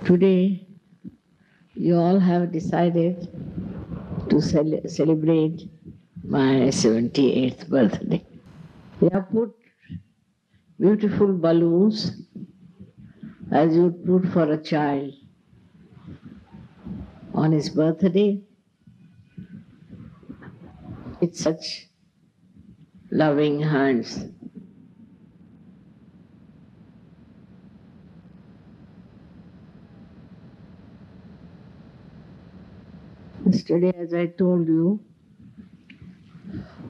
Today, you all have decided to celebrate my 78th birthday. You have put beautiful balloons as you would put for a child on his birthday with such loving hands. Yesterday, as I told you,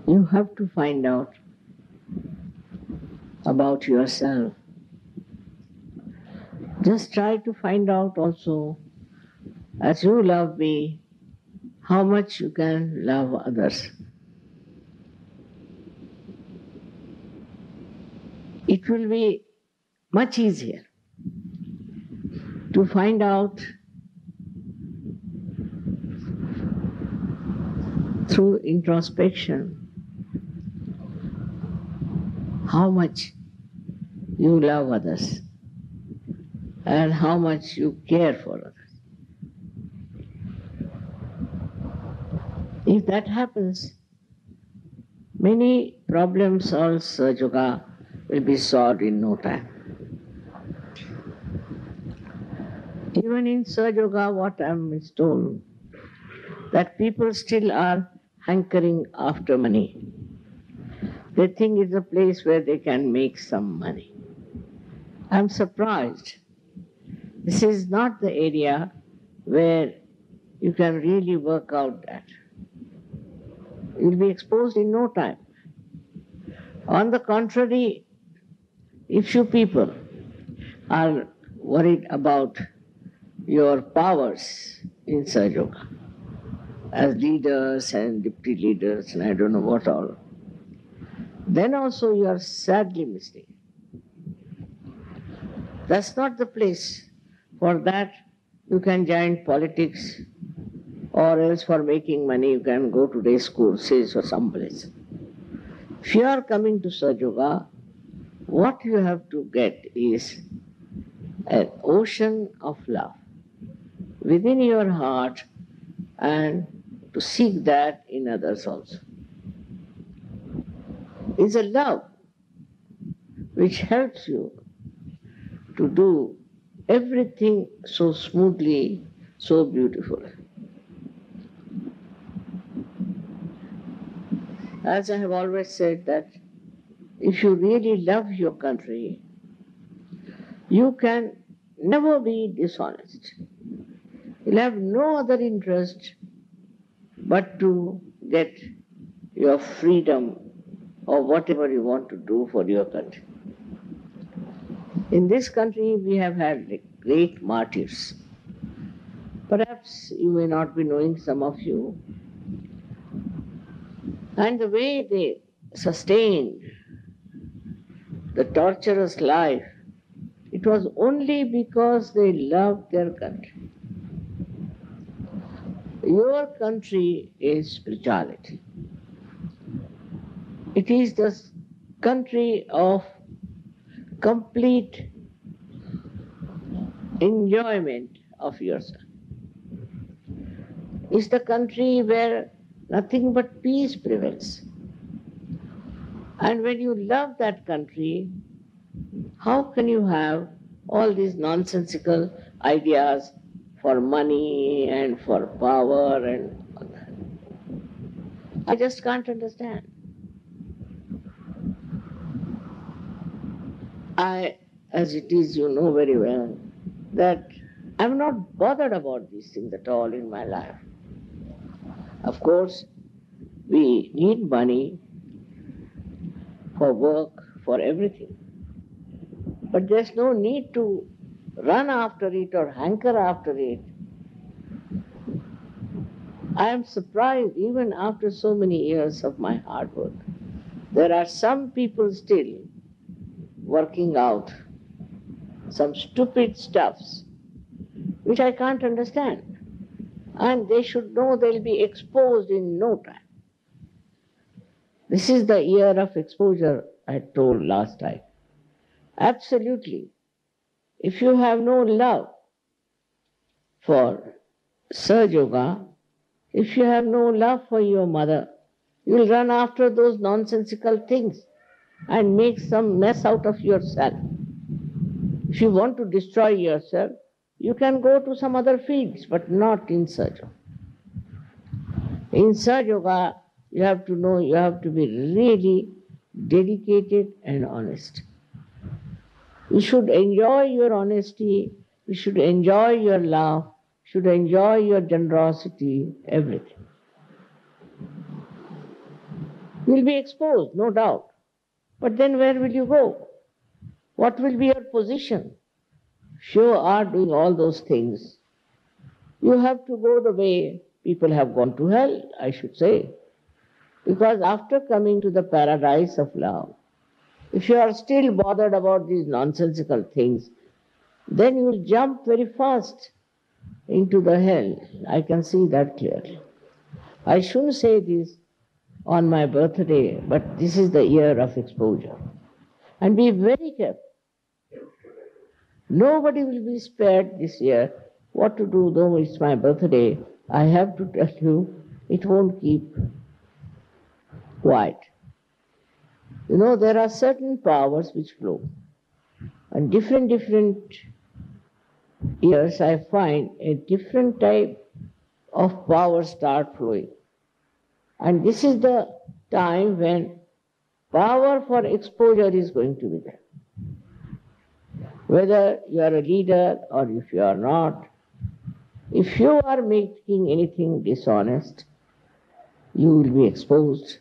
you have to find out about yourself. Just try to find out also, as you love me, how much you can love others. It will be much easier to find out through introspection how much you love others and how much you care for others. If that happens, many problems of Sahaja will be solved in no time. Even in Sahaja, what I am told, that people still are hankering after money. They think it's a place where they can make some money. I'm surprised. This is not the area where you can really work out that. You'll be exposed in no time. On the contrary, if you people are worried about your powers in Sahaja, as leaders and deputy leaders and I don't know what all, then also you are sadly mistaken. That's not the place. For that, you can join politics, or else for making money, you can go to day courses or someplace. If you are coming to Sahaja, what you have to get is an ocean of love within your heart and to seek that in others also. It's a love which helps you to do everything so smoothly, so beautifully. As I have always said that if you really love your country, you can never be dishonest. You'll have no other interest but to get your freedom or whatever you want to do for your country. In this country, we have had great martyrs. Perhaps you may not be knowing, some of you. And the way they sustained the torturous life, it was only because they loved their country. Your country is spirituality. It is the country of complete enjoyment of yourself. It's the country where nothing but peace prevails. And when you love that country, how can you have all these nonsensical ideas for money and for power and all that? I just can't understand. As it is, you know very well, that I'm not bothered about these things at all in my life. Of course, we need money for work, for everything. But there's no need to run after it or hanker after it. I am surprised, even after so many years of my hard work, there are some people still working out some stupid stuffs which I can't understand. And they should know they'll be exposed in no time. This is the year of exposure, I told last time. Absolutely. If you have no love, for Sahaja Yoga, if you have no love for your mother, you will run after those nonsensical things and make some mess out of yourself. If you want to destroy yourself, you can go to some other fields, but not in Sahaja Yoga. In Sahaja Yoga, you have to know you have to be really dedicated and honest. You should enjoy your honesty, you should enjoy your love, you should enjoy your generosity, everything. You will be exposed, no doubt. But then where will you go? What will be your position? If you are doing all those things, you have to go the way people have gone to hell, I should say. Because after coming to the paradise of love, if you are still bothered about these nonsensical things, then you will jump very fast into the hell. I can see that clearly. I shouldn't say this on my birthday, but this is the year of exposure. And be very careful. Nobody will be spared this year. What to do, though it's my birthday, I have to tell you, it won't keep quiet. You know, there are certain powers which flow. And different years I find a different type of power start flowing. And this is the time when power for exposure is going to be there. Whether you are a leader or if you are not, if you are making anything dishonest, you will be exposed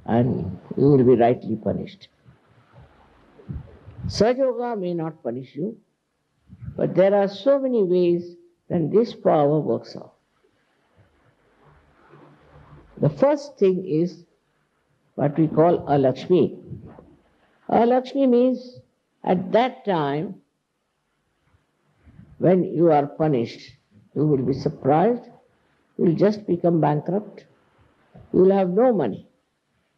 and you will be rightly punished. Sahaja Yoga may not punish you, but there are so many ways that this power works out. The first thing is what we call a Lakshmi. A Lakshmi means at that time when you are punished, you will be surprised, you will just become bankrupt, you will have no money,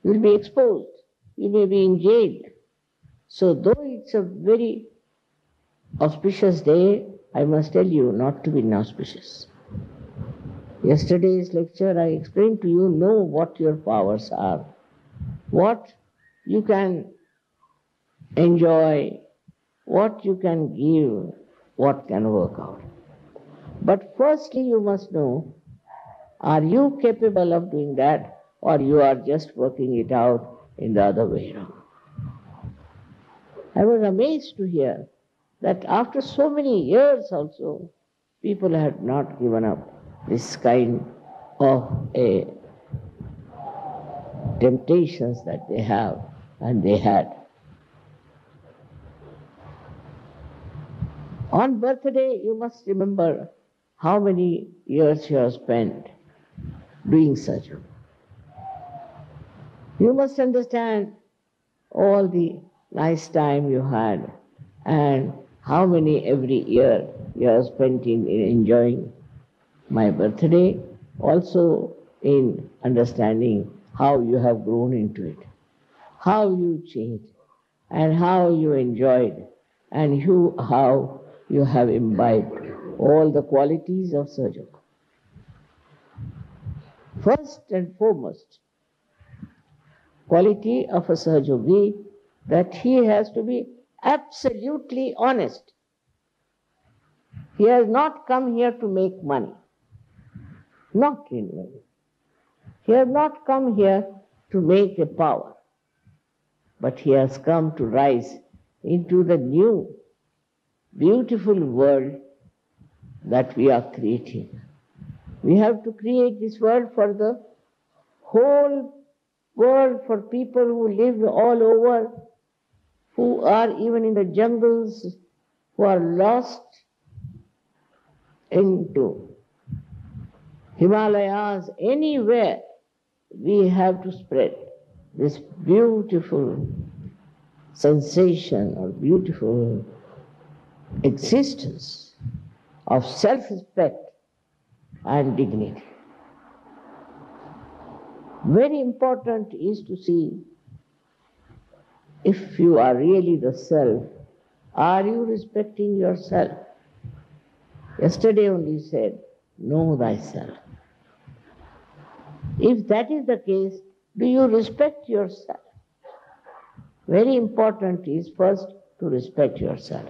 you will be exposed, you may be in jail. So though it's a very auspicious day, I must tell you not to be inauspicious. Yesterday's lecture I explained to you, know what your powers are, what you can enjoy, what you can give, what can work out. But firstly you must know, are you capable of doing that or you are just working it out in the other way around? I was amazed to hear that after so many years also, people had not given up this kind of a temptations that they have and they had. On birthday, you must remember how many years you have spent doing such. You must understand all the nice time you had and how many every year you have spent in enjoying my birthday, also in understanding how you have grown into it, how you changed, and how you enjoyed, and how you have imbibed all the qualities of Sahaja Yoga. First and foremost, quality of a Sahaja Yogi, that he has to be absolutely honest. He has not come here to make money. Not really. He has not come here to make a power, but he has come to rise into the new, beautiful world that we are creating. We have to create this world for the whole world, for people who live all over, who are even in the jungles, who are lost into Himalayas, anywhere. We have to spread this beautiful sensation or beautiful existence of self-respect and dignity. Very important is to see if you are really the self, are you respecting yourself? Yesterday only said, know thyself. If that is the case, do you respect yourself? Very important is first to respect yourself.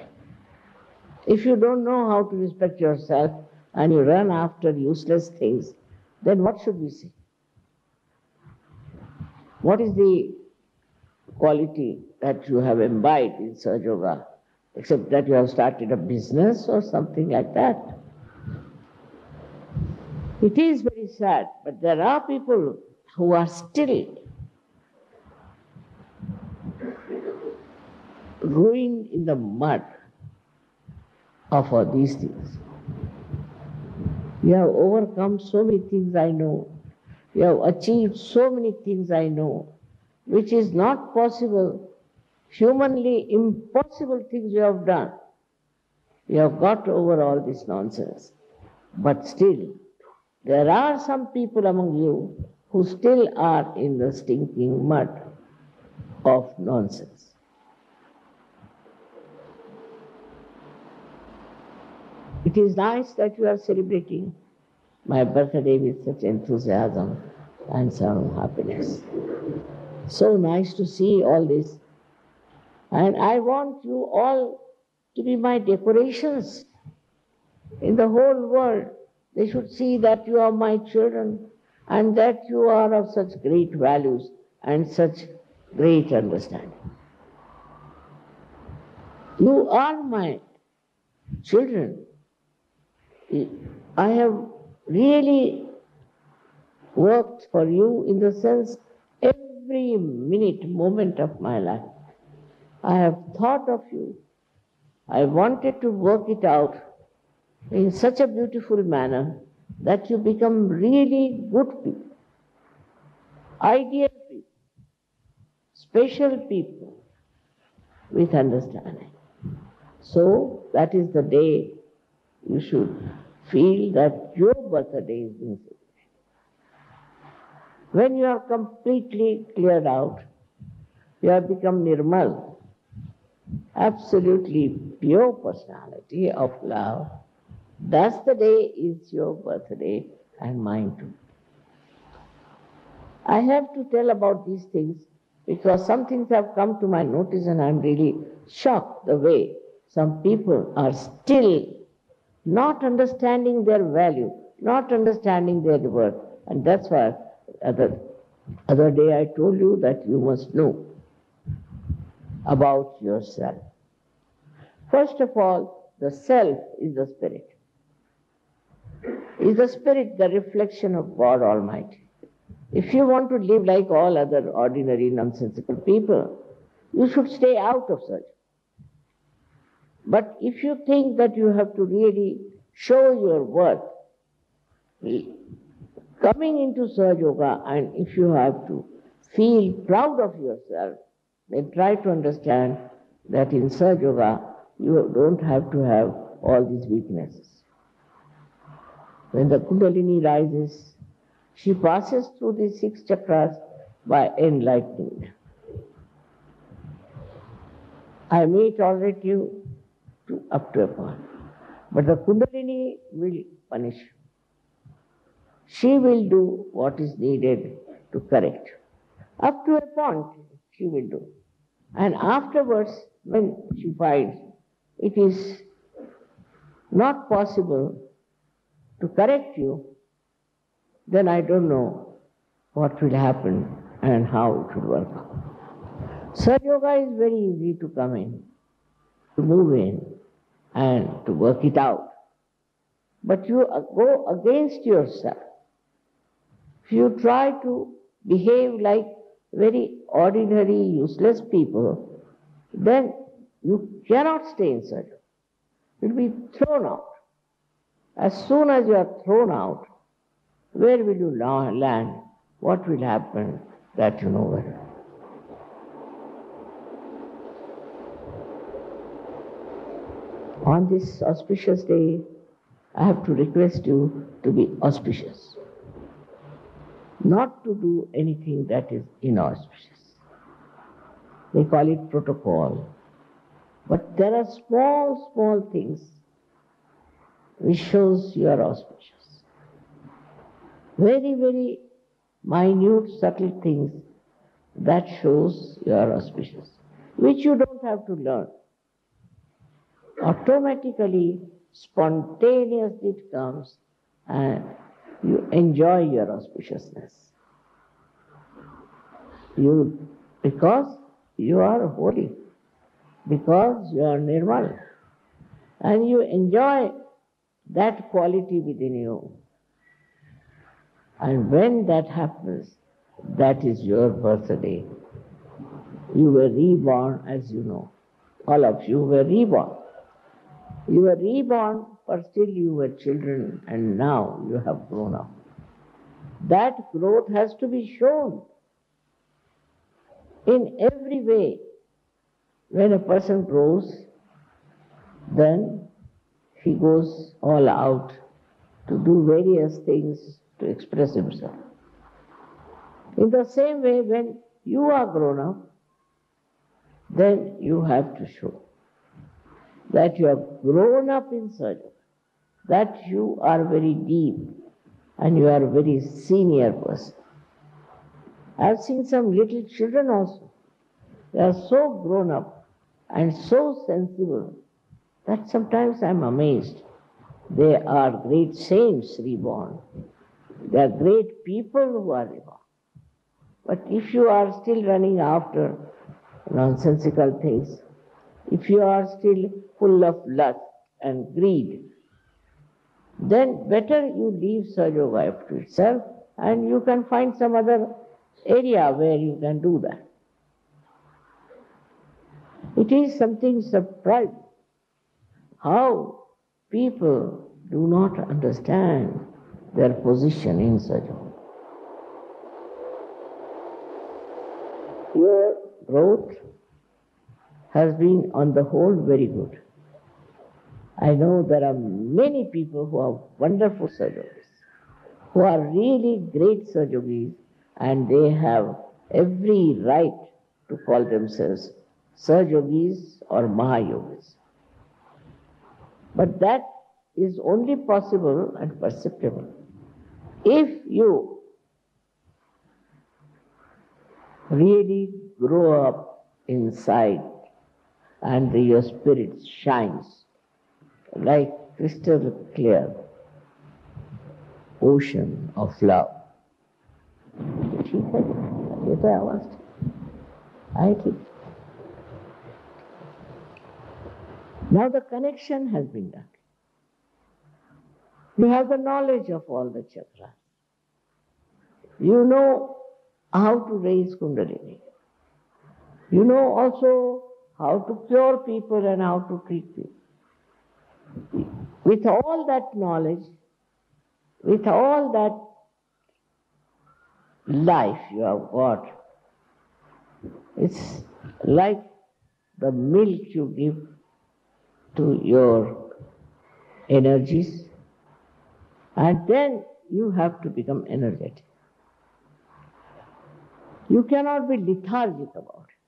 If you don't know how to respect yourself and you run after useless things, then what should we say? What is the quality that you have imbibed in Sahaja Yoga, except that you have started a business or something like that? It is very sad, but there are people who are still ruined in the mud of all these things. You have overcome so many things, I know. You have achieved so many things, I know, which is not possible, humanly impossible things you have done. You have got over all this nonsense. But still, there are some people among you who still are in the stinking mud of nonsense. It is nice that you are celebrating my birthday with such enthusiasm and some happiness. So nice to see all this. And I want you all to be my decorations in the whole world. They should see that you are my children and that you are of such great values and such great understanding. You are my children. I have really worked for you in the sense every minute, moment of my life. I have thought of you. I wanted to work it out in such a beautiful manner that you become really good people, ideal people, special people with understanding. So that is the day you should feel that your birthday is being celebrated. When you are completely cleared out, you have become Nirmal, absolutely pure personality of love. That's the day is your birthday and mine too. I have to tell about these things because some things have come to my notice and I'm really shocked the way some people are still not understanding their value, not understanding their worth. And that's why other day I told you that you must know about yourself. First of all, the self is the spirit. Is the spirit the reflection of God Almighty? If you want to live like all other ordinary nonsensical people, you should stay out of such. But if you think that you have to really show your worth, coming into Sahaja Yoga, and if you have to feel proud of yourself, then try to understand that in Sahaja Yoga, you don't have to have all these weaknesses. When the Kundalini rises, she passes through the 6 chakras by enlightening. I may tolerate you up to a point, but the Kundalini will punish you. She will do what is needed to correct. Up to a point, she will do. And afterwards, when she finds it is not possible to correct you, then I don't know what will happen and how it will work out. Sahaja Yoga is very easy to come in, to move in, and to work it out. But you go against yourself. If you try to behave like very ordinary, useless people, then you cannot stay in Sahaja Yoga. You'll be thrown out. As soon as you are thrown out, where will you land? What will happen? That you know well. On this auspicious day, I have to request you to be auspicious. Not to do anything that is inauspicious. They call it protocol. But there are small things which shows you are auspicious. Very, very minute, subtle things that shows you are auspicious, which you don't have to learn. Automatically, spontaneously it comes and you enjoy your auspiciousness. Because you are holy, because you are nirmal, and you enjoy that quality within you. And when that happens, that is your birthday. You were reborn, as you know. All of you were reborn. You were reborn, but still you were children, and now you have grown up. That growth has to be shown in every way. When a person grows, then he goes all out to do various things to express himself. In the same way, when you are grown up, then you have to show that you have grown up in Sahaja, that you are very deep and you are a very senior person. I have seen some little children also. They are so grown up and so sensible that sometimes I am amazed. They are great saints reborn. They are great people who are reborn. But if you are still running after nonsensical things, if you are still full of lust and greed, then better you leave Sahaja Yoga to itself and you can find some other area where you can do that. It is something surprising how people do not understand their position in Sahaja Yoga. Your growth has been on the whole very good. I know there are many people who are wonderful Sahajayogis, who are really great Sahajayogis, and they have every right to call themselves Sahajayogis or Mahayogis. But that is only possible and perceptible if you really grow up inside and your spirit shines like crystal clear ocean of love. ठीक है, ये तो आवाज आई ठीक. Now the connection has been done. You have the knowledge of all the chakras. You know how to raise Kundalini. You know also how to cure people and how to treat people. With all that knowledge, with all that life you have got, it's like the milk you give to your energies, and then you have to become energetic. You cannot be lethargic about it.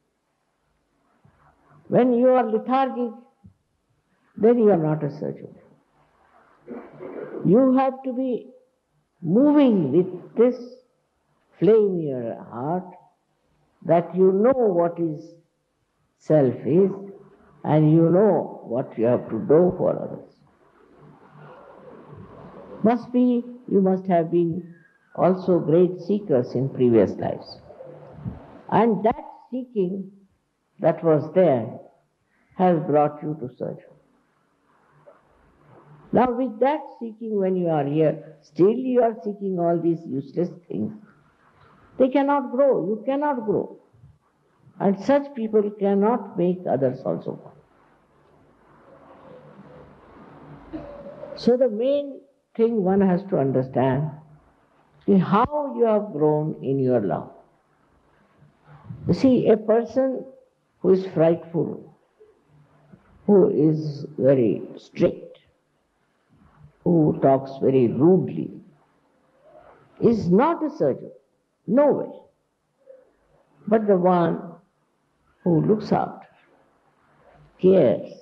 When you are lethargic, then you are not a Sahaja. You have to be moving with this flame in your heart, that you know what is self is, and you know what you have to do for others. You must have been also great seekers in previous lives. And that seeking that was there has brought you to Sahaja. Now with that seeking, when you are here, still you are seeking all these useless things. They cannot grow, you cannot grow. And such people cannot make others also grow. So the main thing one has to understand is how you have grown in your love. You see, a person who is frightful, who is very strict, who talks very rudely, is not a Sahaja, no way. But the one who looks after, cares,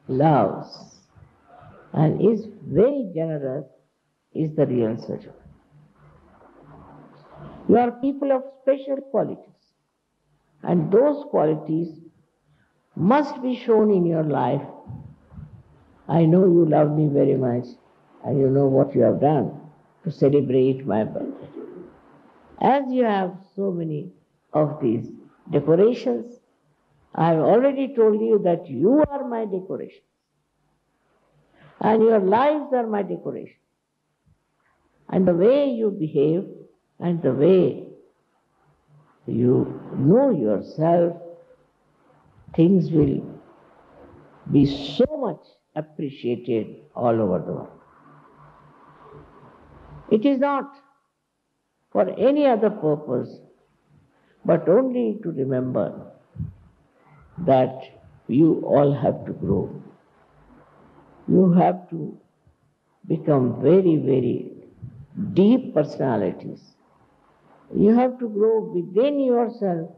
loves, and is very generous is the real Sahaja. You are people of special qualities, and those qualities must be shown in your life. I know you love me very much, and you know what you have done to celebrate my birthday. As you have so many of these decorations, I have already told you that you are my decoration, and your lives are my decoration. And the way you behave and the way you know yourself, things will be so much appreciated all over the world. It is not for any other purpose, but only to remember that you all have to grow. You have to become very, very deep personalities. You have to grow within yourself,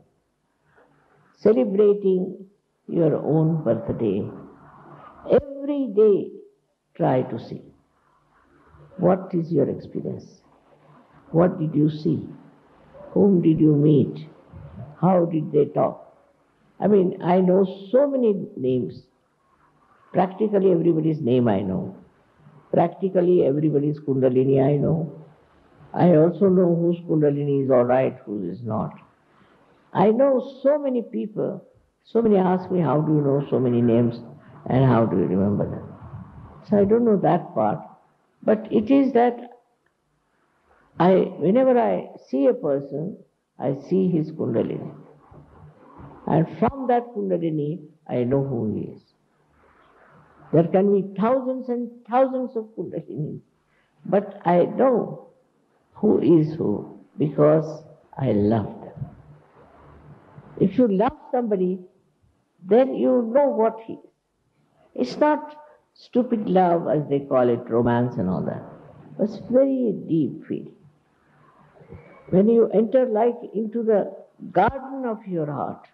celebrating your own birthday. Every day, try to see what is your experience. What did you see? Whom did you meet? How did they talk? I mean, I know so many names. Practically everybody's name I know. Practically everybody's Kundalini I know. I also know whose Kundalini is all right, whose is not. I know so many people. So many ask me, how do you know so many names and how do you remember them? So I don't know that part. But it is that whenever I see a person, I see his Kundalini. And from that Kundalini, I know who he is. There can be thousands and thousands of Kundalinis, but I know who is who because I love them. If you love somebody, then you know what he is. It's not stupid love, as they call it, romance and all that. It's very deep feeling. When you enter like into the garden of your heart,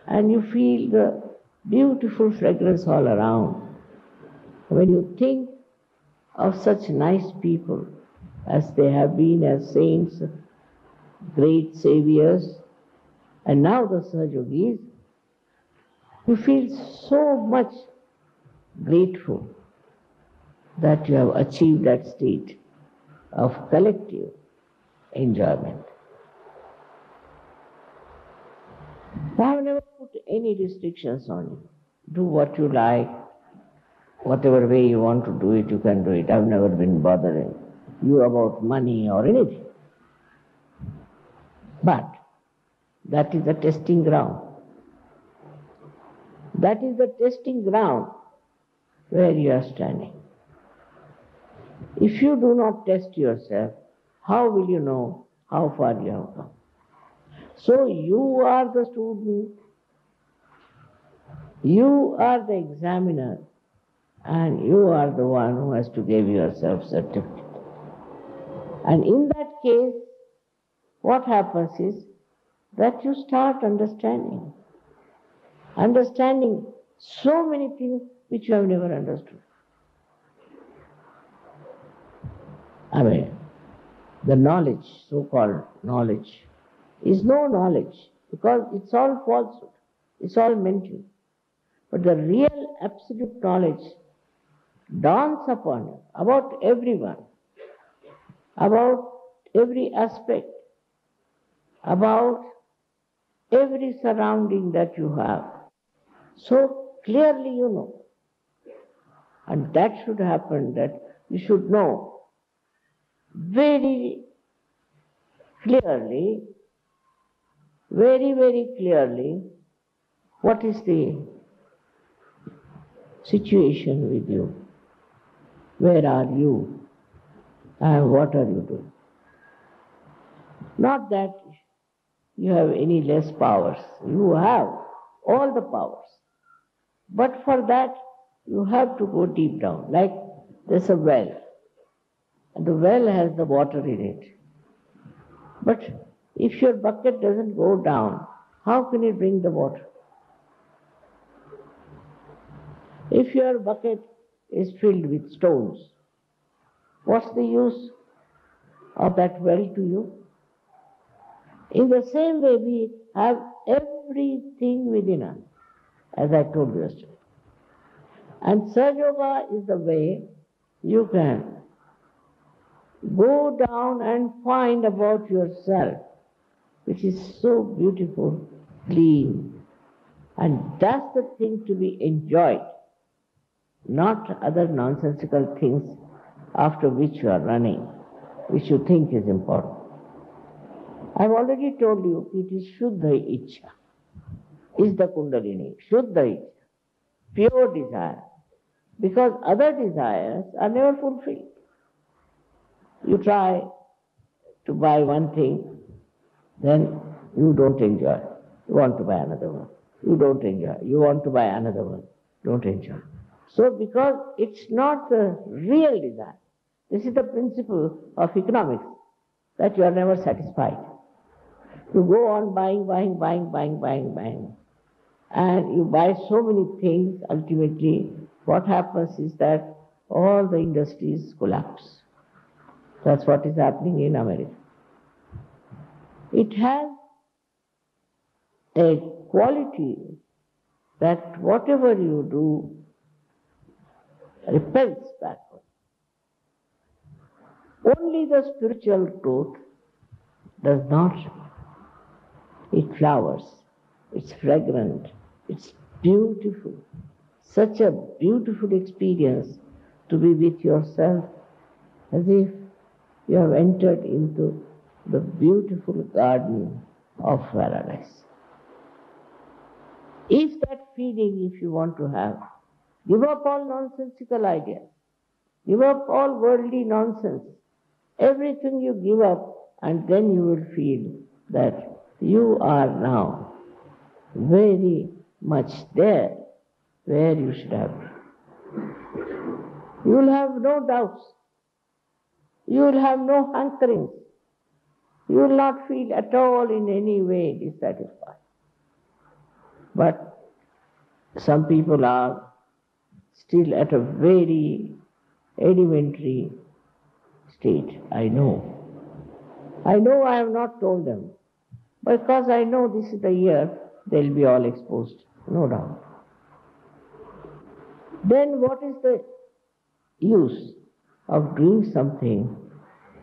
and you feel the beautiful fragrance all around, when you think of such nice people as they have been as saints, great saviors, and now the Sahajayogis, you feel so much grateful that you have achieved that state of collective enjoyment. I have never put any restrictions on you. Do what you like, whatever way you want to do it, you can do it. I've never been bothering you about money or anything. But that is the testing ground. That is the testing ground where you are standing. If you do not test yourself, how will you know how far you have come? So you are the student, you are the examiner, and you are the one who has to give yourself certificate. And in that case, what happens is that you start understanding so many things which you have never understood. I mean, the knowledge, so-called knowledge, is no knowledge because it's all falsehood, it's all mental. But the real absolute knowledge dawns upon you about everyone, about every aspect, about every surrounding that you have. So clearly you know. And that should happen, that you should know very clearly, very, very clearly, what is the situation with you. Where are you? And what are you doing? Not that you have any less powers. You have all the powers. But for that, you have to go deep down. Like there's a well, and the well has the water in it. But if your bucket doesn't go down, how can it bring the water? If your bucket is filled with stones. What's the use of that well to you? In the same way, we have everything within us, as I told you yesterday. And Sahaja is the way you can go down and find about yourself, which is so beautiful, clean. And that's the thing to be enjoyed, not other nonsensical things after which you are running, which you think is important. I've already told you it is Shuddha Ichcha, is the Kundalini, Shuddha Ichcha, pure desire. Because other desires are never fulfilled. You try to buy one thing, then you don't enjoy. You want to buy another one. You don't enjoy. You want to buy another one. Don't enjoy. So because it's not the real desire. This is the principle of economics, that you are never satisfied. You go on buying. And you buy so many things, ultimately what happens is that all the industries collapse. That's what is happening in America. It has a quality that whatever you do repels backward. Only the spiritual growth does not. It flowers, it's fragrant, it's beautiful. Such a beautiful experience to be with yourself, as if you have entered into the beautiful garden of paradise. If that feeling, if you want to have, give up all nonsensical ideas, give up all worldly nonsense, everything you give up, and then you will feel that you are now very much there where you should have been. You will have no doubts. You will have no hankerings. You will not feel at all in any way dissatisfied. But some people are still at a very elementary state. I know I have not told them, because I know this is the year they'll be all exposed, no doubt. Then what is the use of doing something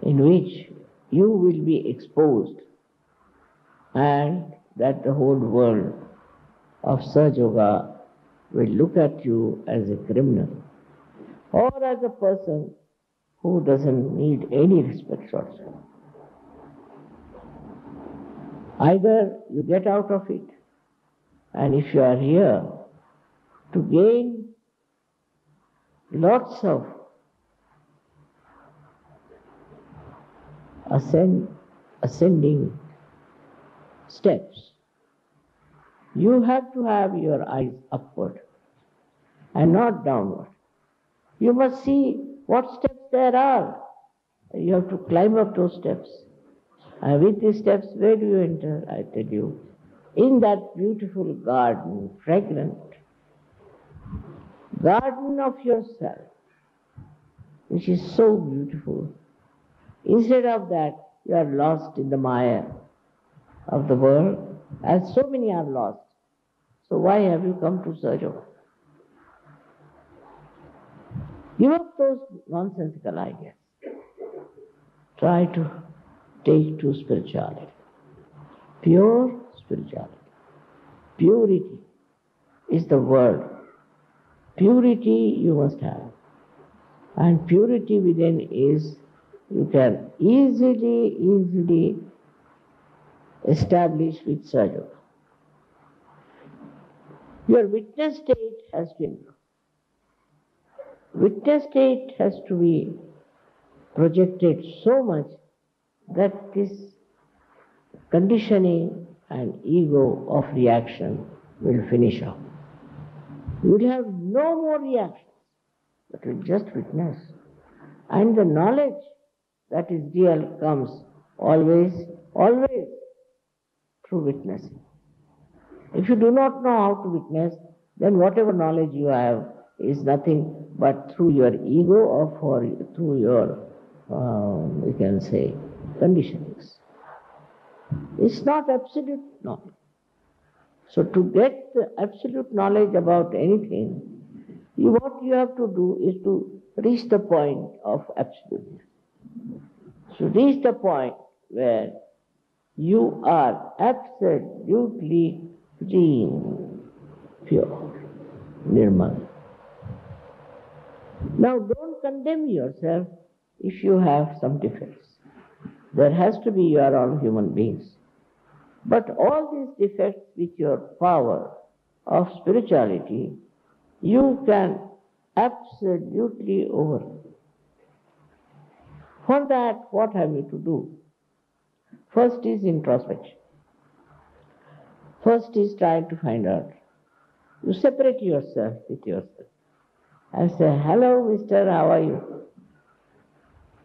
in which you will be exposed and that the whole world of Sahaja will look at you as a criminal or as a person who doesn't need any respect whatsoever? Either you get out of it, and if you are here to gain lots of ascending steps, you have to have your eyes upward and not downward. You must see what steps there are. You have to climb up those steps. And with these steps, where do you enter? I tell you, in that beautiful garden, fragrant garden of yourself, which is so beautiful. Instead of that, you are lost in the mire of the world, as so many are lost. So why have you come to Sahaja? Give up those nonsensical ideas. Try to take to spirituality. Pure spirituality. Purity is the word. Purity you must have. And purity within is, you can easily establish with Sahaja. Your witness state has to improve. Witness state has to be projected so much that this conditioning and ego of reaction will finish off. You will have no more reactions, but will just witness. And the knowledge that is real comes always through witnessing. If you do not know how to witness, then whatever knowledge you have is nothing but through your ego or through your, we can say, conditionings. It's not absolute knowledge. So to get the absolute knowledge about anything, what you have to do is to reach the point of absoluteness. So reach the point where you are absolutely clean, pure, nirmal. Now don't condemn yourself if you have some defects. There has to be, you are all human beings. But all these defects with your power of spirituality, you can absolutely overcome. For that, what have you to do? First is introspection. First is trying to find out. You separate yourself with yourself and say, hello, mister, how are you?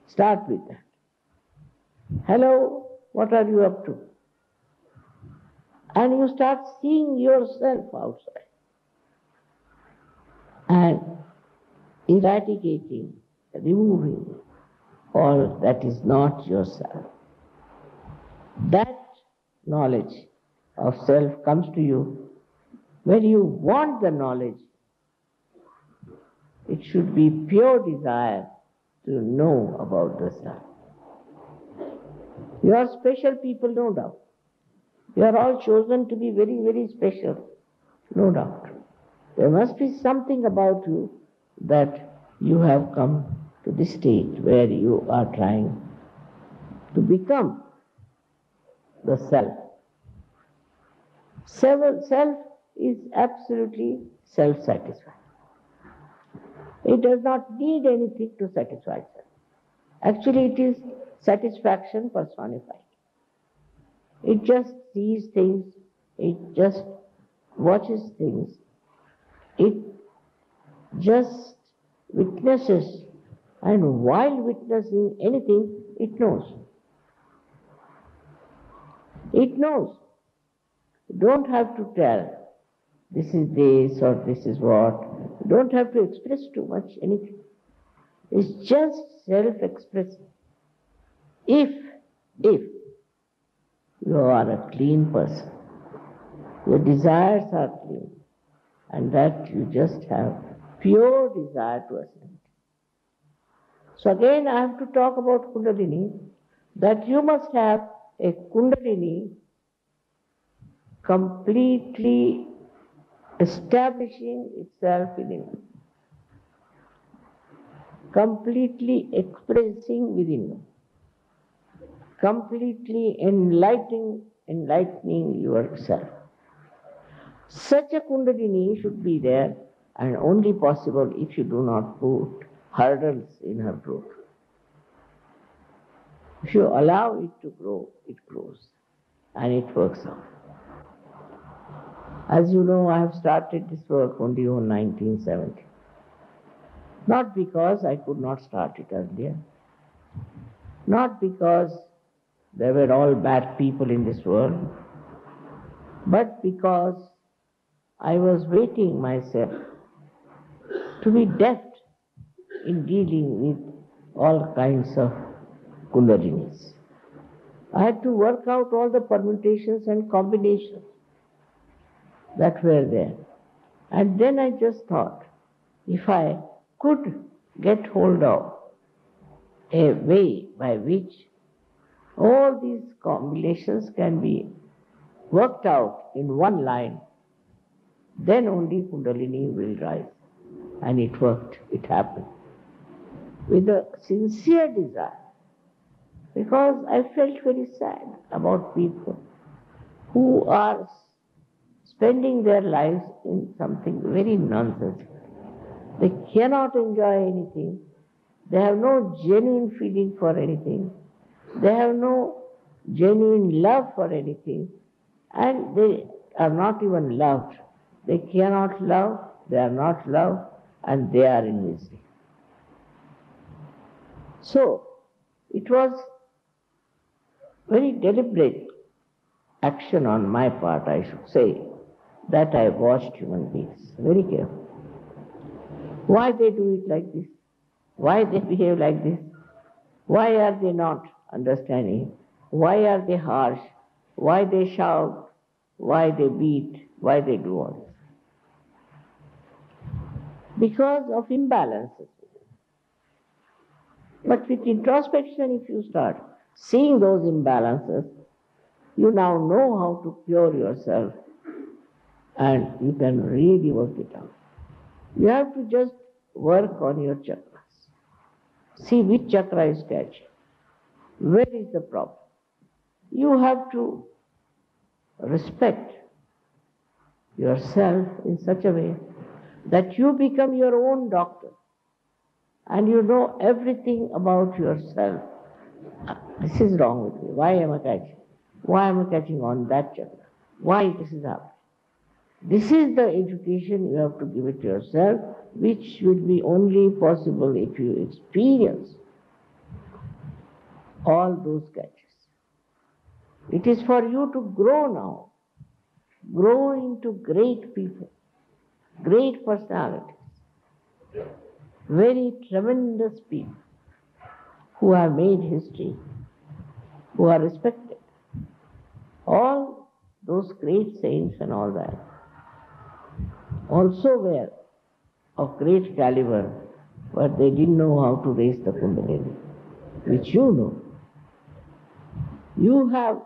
Start with that. Hello, what are you up to? And you start seeing yourself outside and eradicating, removing all that is not yourself. That knowledge of self comes to you when you want the knowledge. It should be pure desire to know about the self. You are special people, no doubt. You are all chosen to be very, very special, no doubt. There must be something about you that you have come to this stage where you are trying to become the self. Self is absolutely self-satisfied. It does not need anything to satisfy itself. Actually, it is satisfaction personified. It just sees things, it just watches things, it just witnesses, and while witnessing anything, it knows. It knows. You don't have to tell, this is this or this is what. You don't have to express too much anything. It's just self-expressing. If you are a clean person, your desires are clean, and that you just have pure desire to ascend. So again I have to talk about Kundalini, that you must have a Kundalini completely establishing itself within you, completely expressing within you, completely enlightening yourself. Such a Kundalini should be there, and only possible if you do not put hurdles in her growth. If you allow it to grow, it grows, and it works out. As you know, I have started this work only in 1970. Not because I could not start it earlier, not because there were all bad people in this world, but because I was waiting myself to be deft in dealing with all kinds of Kundalinis. I had to work out all the permutations and combinations that were there. And then I just thought, if I could get hold of a way by which all these combinations can be worked out in one line, then only Kundalini will rise. And it worked, it happened. With a sincere desire. Because I felt very sad about people who are spending their lives in something very nonsensical. They cannot enjoy anything. They have no genuine feeling for anything. They have no genuine love for anything. And they are not even loved. They cannot love, they are not loved, and they are in misery. So, it was very deliberate action on my part, I should say, that I watched human beings very carefully. Why they do it like this? Why they behave like this? Why are they not understanding? Why are they harsh? Why they shout? Why they beat? Why they do all this? Because of imbalances. But with introspection, if you start seeing those imbalances, you now know how to cure yourself and you can really work it out. You have to just work on your chakras. See which chakra is catching. Where is the problem? You have to respect yourself in such a way that you become your own doctor and you know everything about yourself. This is wrong with me. Why am I catching? Why am I catching on that chakra? Why this is happening? This is the education you have to give it to yourself, which will be only possible if you experience all those catches. It is for you to grow now, grow into great people, great personalities, very tremendous people who have made history, who are respected. All those great saints and all that also were of great caliber, but they didn't know how to raise the Kundalini, which you know. You have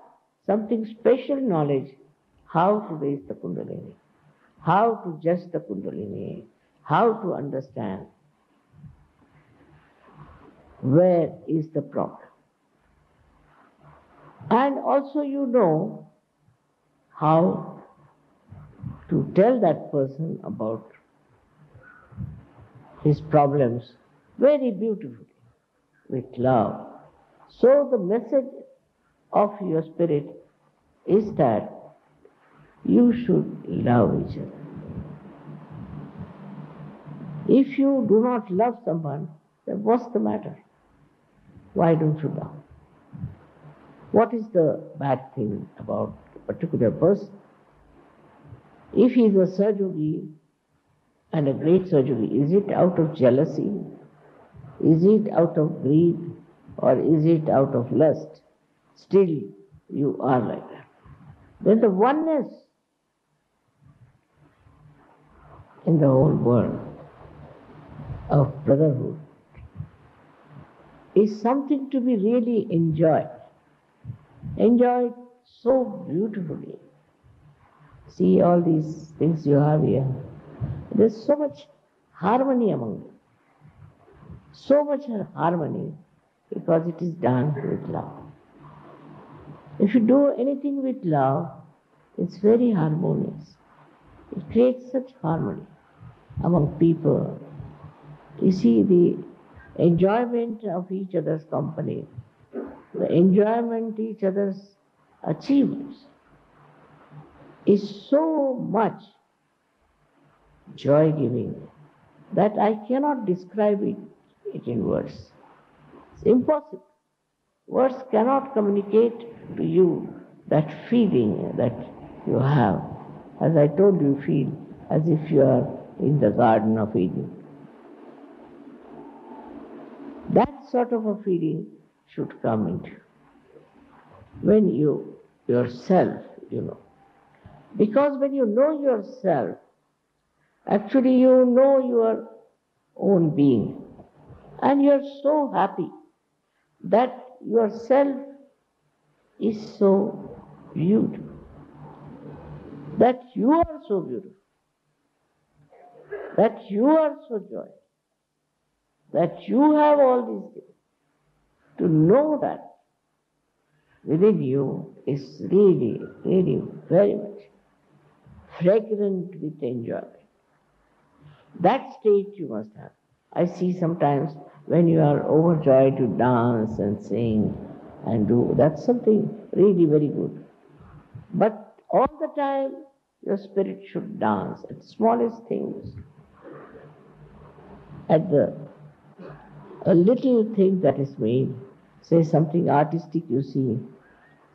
something special knowledge how to raise the Kundalini, how to judge the Kundalini, how to understand where is the problem. And also you know how to tell that person about his problems very beautifully, with love. So the message of your spirit is that you should love each other. If you do not love someone, then what's the matter? Why don't you love? What is the bad thing about a particular person? If he is a Sahajayogi and a great Sahajayogi, is it out of jealousy? Is it out of greed? Or is it out of lust? Still, you are like that. Then the oneness in the whole world of brotherhood is something to be really enjoyed. Enjoyed so beautifully. See all these things you have here. There's so much harmony among them. So much harmony because it is done with love. If you do anything with love, it's very harmonious. It creates such harmony among people. You see, the enjoyment of each other's company, the enjoyment of each other's achievements is so much joy-giving that I cannot describe it in words. It's impossible. Words cannot communicate to you that feeling that you have. As I told you, feel as if you are in the Garden of Eden. That sort of a feeling should come into you when you yourself, you know. Because when you know yourself, actually you know your own being. And you are so happy that yourself is so beautiful. That you are so beautiful. That you are so joyous. That you have all these things. To know that within you is really, really very much fragrant with enjoyment. That state you must have. I see sometimes when you are overjoyed to dance and sing and do, that's something really very good. But all the time your spirit should dance at the smallest things, at a little thing that is made, say something artistic you see,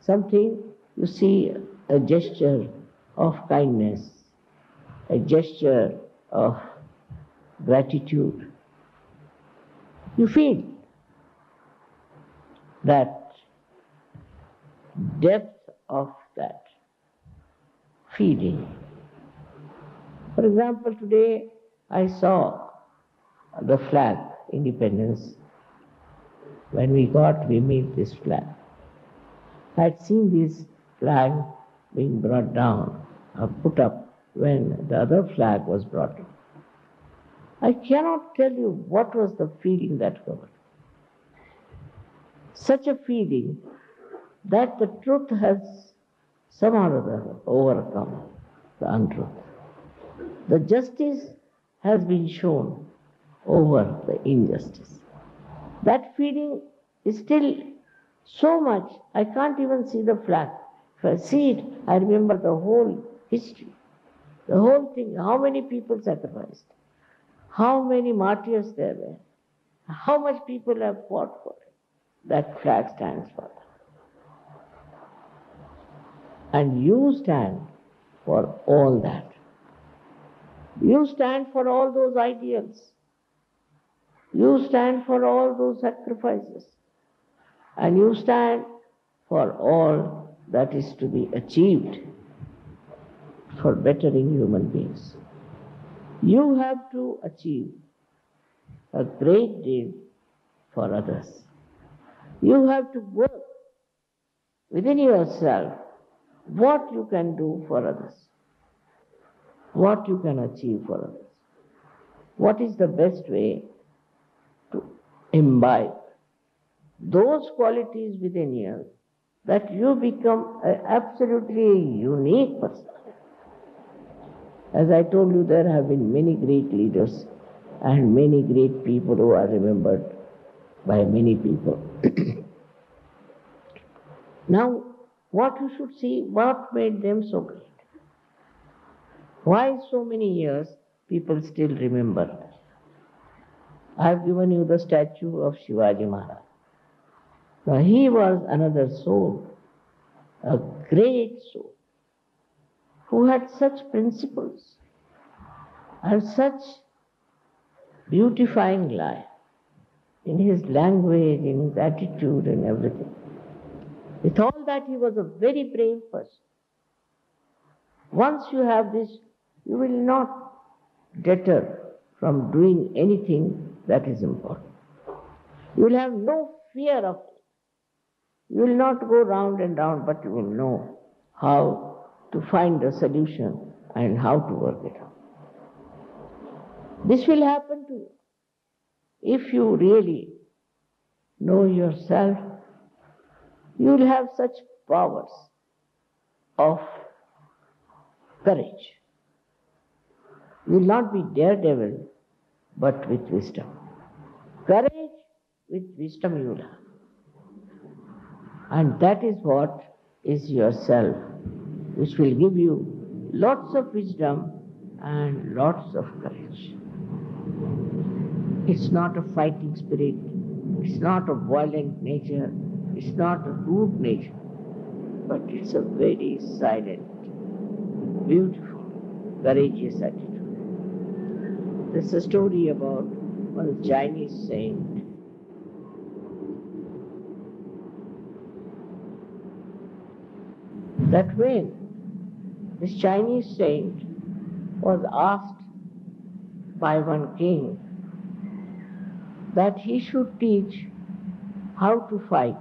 something you see, a gesture of kindness, a gesture of gratitude, you feel that depth of that feeling. For example, today I saw the flag, independence. When we made this flag. I had seen this flag being brought down or put up when the other flag was brought up. I cannot tell you what was the feeling that covered. Such a feeling that the truth has somehow or other overcome the untruth. The justice has been shown over the injustice. That feeling is still so much, I can't even see the flag. If I see it, I remember the whole history, the whole thing, how many people sacrificed, how many martyrs there were, how much people have fought for it. That flag stands for that. And you stand for all that. You stand for all those ideals. You stand for all those sacrifices. And you stand for all that is to be achieved for bettering human beings. You have to achieve a great deal for others. You have to work within yourself what you can do for others, what you can achieve for others, what is the best way to imbibe those qualities within you that you become absolutely unique person. As I told you, there have been many great leaders and many great people who are remembered by many people. Now, what you should see, what made them so great? Why so many years people still remember? I have given you the statue of Shivaji Maharaj. Now, he was another soul, a great soul, who had such principles and such beautifying life in his language, in his attitude and everything. With all that, he was a very brave person. Once you have this, you will not deter from doing anything that is important. You will have no fear of it. You will not go round and round, but you will know how to find a solution and how to work it out. This will happen to you if you really know yourself. You will have such powers of courage. You will not be daredevil, but with wisdom. Courage with wisdom you will have. And that is what is yourself, which will give you lots of wisdom and lots of courage. It's not a fighting spirit, it's not a violent nature, it's not a rude nature, but it's a very silent, beautiful, courageous attitude. There's a story about one Chinese saint. That when this Chinese saint was asked by one king that he should teach how to fight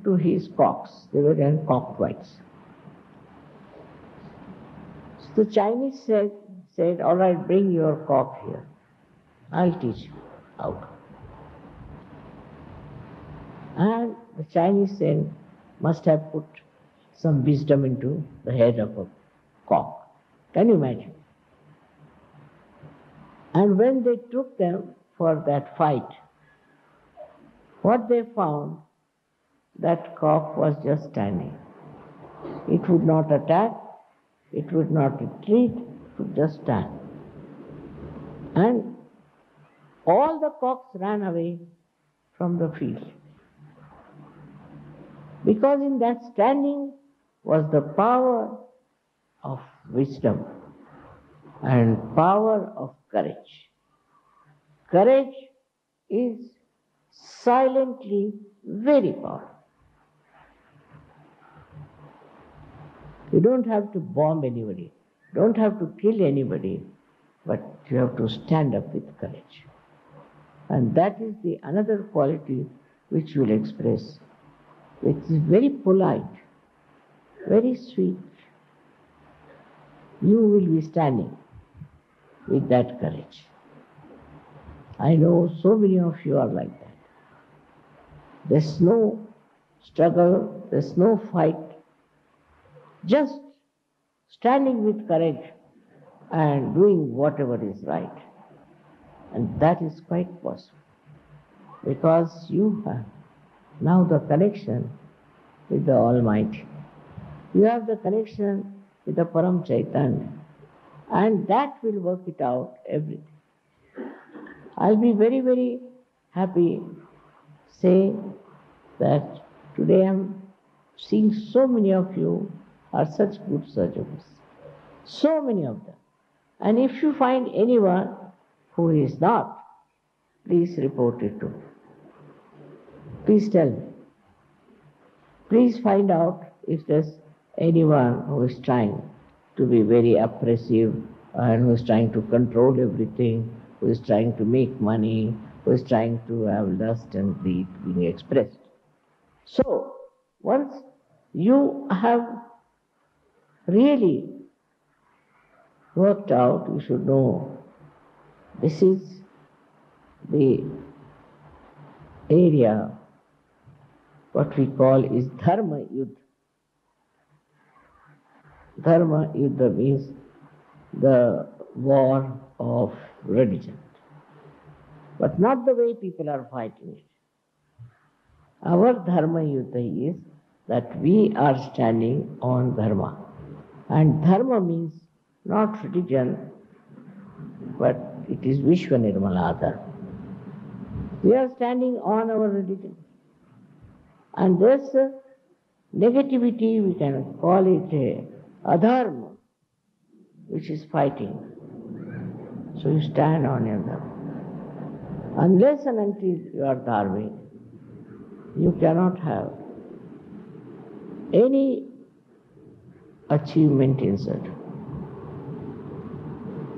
to his cocks. They were in cock fights. So the Chinese said, all right, bring your cock here. I'll teach you how to. And the Chinese saint must have put some wisdom into the head of a cock. Can you imagine? And when they took them for that fight, what they found, that cock was just standing. It would not attack, it would not retreat, it would just stand. And all the cocks ran away from the field. Because in that standing was the power of wisdom and power of courage. Courage is silently very powerful. You don't have to bomb anybody, don't have to kill anybody, but you have to stand up with courage. And that is the another quality which you will express, which is very polite, very sweet. You will be standing with that courage. I know so many of you are like that. There's no struggle, there's no fight, just standing with courage and doing whatever is right. And that is quite possible because you have now the connection with the Almighty. You have the connection with the Param Chaitanya, and that will work it out everything. I'll be very, very happy say that today I'm seeing so many of you are such good Sahajayogas. So many of them. And if you find anyone who is not, please report it to me. Please tell me. Please find out if there's anyone who is trying to be very oppressive and who is trying to control everything, who is trying to make money, who is trying to have lust and greed being expressed. So, once you have really worked out, you should know this is the area, what we call is Dharma Yuddha. Dharma Yuddha means the war of religion. But not the way people are fighting it. Our Dharma Yuddha is that we are standing on Dharma. And Dharma means not religion, but it is Vishwa Nirmala Dharma. We are standing on our religion. And this negativity, we can call it a adharma, which is fighting. So you stand on your dharma. Unless and until you are dharmic, you cannot have any achievement in such.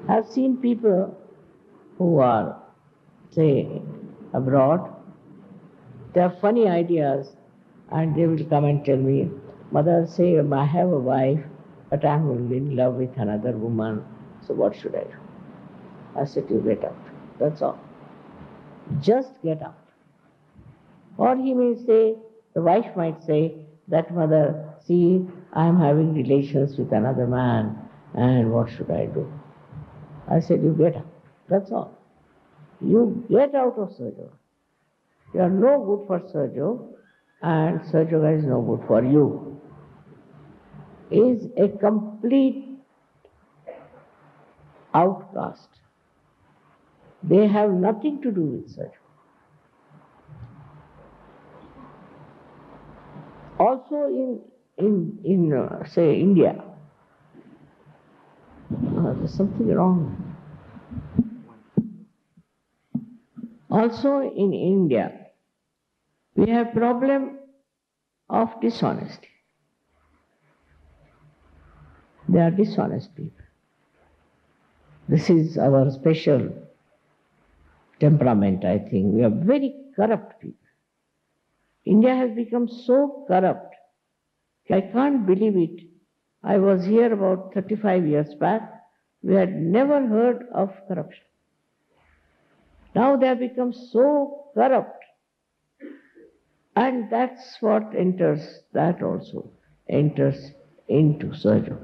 I've seen people who are, say, abroad, they have funny ideas and they will come and tell me, Mother, say, I have a wife, but I'm in love with another woman, so what should I do? I said, you get out. That's all. Just get out. Or he may say, the wife might say, that Mother, see, I'm having relations with another man, and what should I do? I said, you get out. That's all. You get out of Sahaja. You are no good for Sahaja, and Sahaja is no good for you. Is a complete outcast. They have nothing to do with Sahaja. Also in say, India, there's something wrong. Also in India, we have problem of dishonesty. They are dishonest people. This is our special temperament, I think. We are very corrupt people. India has become so corrupt, I can't believe it. I was here about 35 years back. We had never heard of corruption. Now they have become so corrupt. And that's what enters, that also enters into Sahaja.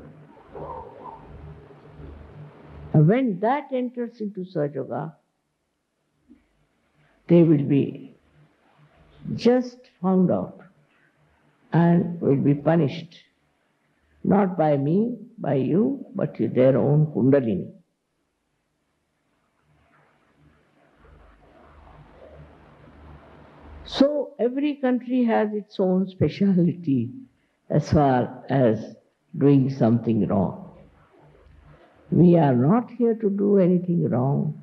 And when that enters into Sahaja, they will be just found out and will be punished. Not by me, by you, but with their own Kundalini. So every country has its own speciality as far as doing something wrong. We are not here to do anything wrong.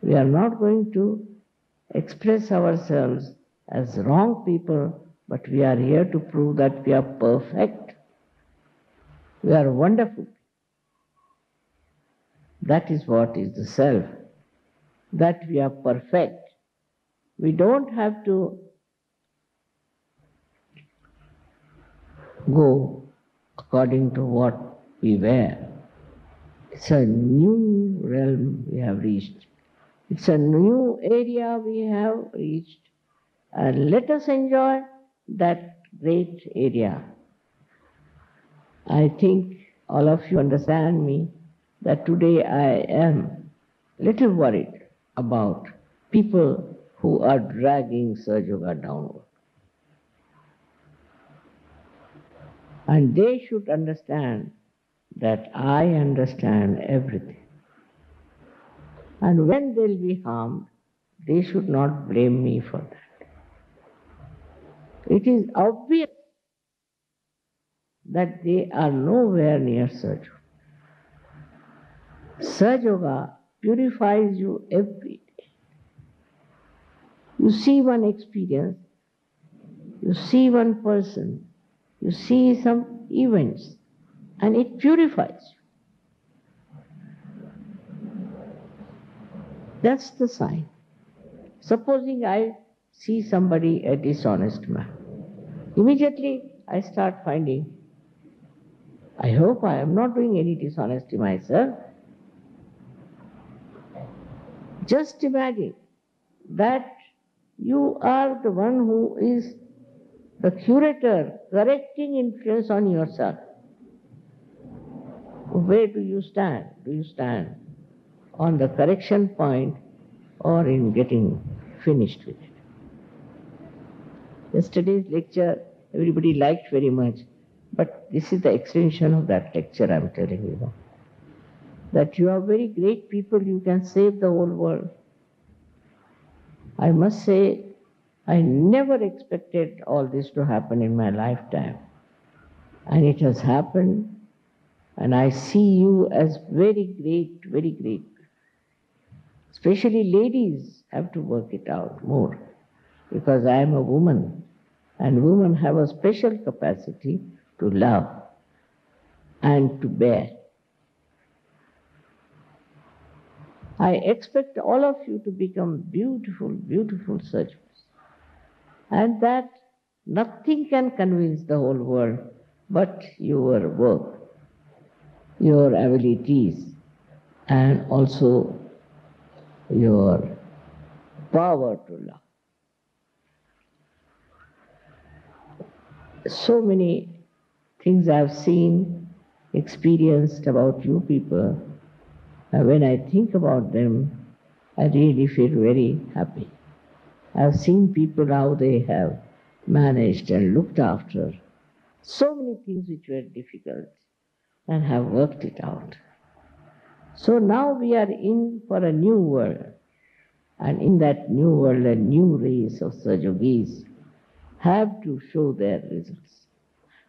We are not going to express ourselves as wrong people, but we are here to prove that we are perfect. We are wonderful. That is what is the self, that we are perfect. We don't have to go according to what we were. It's a new realm we have reached. It's a new area we have reached. And let us enjoy that great area. I think all of you understand me that today I am little worried about people who are dragging Sahaja downward. And they should understand that I understand everything. And when they'll be harmed, they should not blame me for that. It is obvious that they are nowhere near Sahaja. Sahaja purifies you every day. You see one experience, you see one person, you see some events, and it purifies you. That's the sign. Supposing I see somebody a dishonest man, immediately I start finding, I hope I am not doing any dishonesty myself. Just imagine that you are the one who is the curator, correcting influence on yourself. Where do you stand? Do you stand on the correction point or in getting finished with it? Yesterday's lecture, everybody liked very much, but this is the extension of that lecture I'm telling you. That you are very great people, you can save the whole world. I must say, I never expected all this to happen in my lifetime. And it has happened, and I see you as very great, very great. Especially ladies have to work it out more, because I am a woman, and women have a special capacity to love and to bear. I expect all of you to become beautiful, beautiful surgeons, and that nothing can convince the whole world but your work, your abilities, and also your power to love. So many things I've seen, experienced about you people. When I think about them, I really feel very happy. I've seen people how they have managed and looked after so many things which were difficult and have worked it out. So now we are in for a new world, and in that new world, a new race of Sahajayogis have to show their results.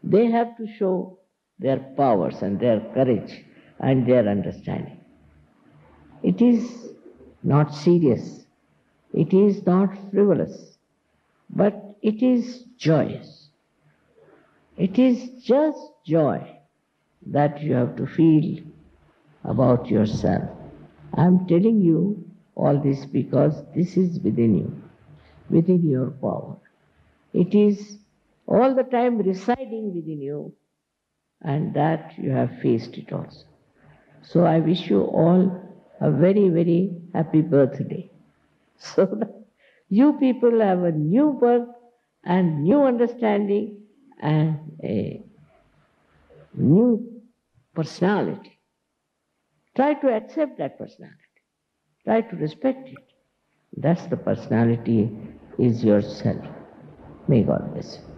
They have to show their powers and their courage and their understanding. It is not serious, it is not frivolous, but it is joyous. It is just joy that you have to feel about yourself. I am telling you all this because this is within you, within your power. It is all the time residing within you, and that you have faced it also. So I wish you all a very, very happy birthday. So that you people have a new birth and new understanding and a new personality. Try to accept that personality. Try to respect it. That's the personality, is yourself. May God bless you.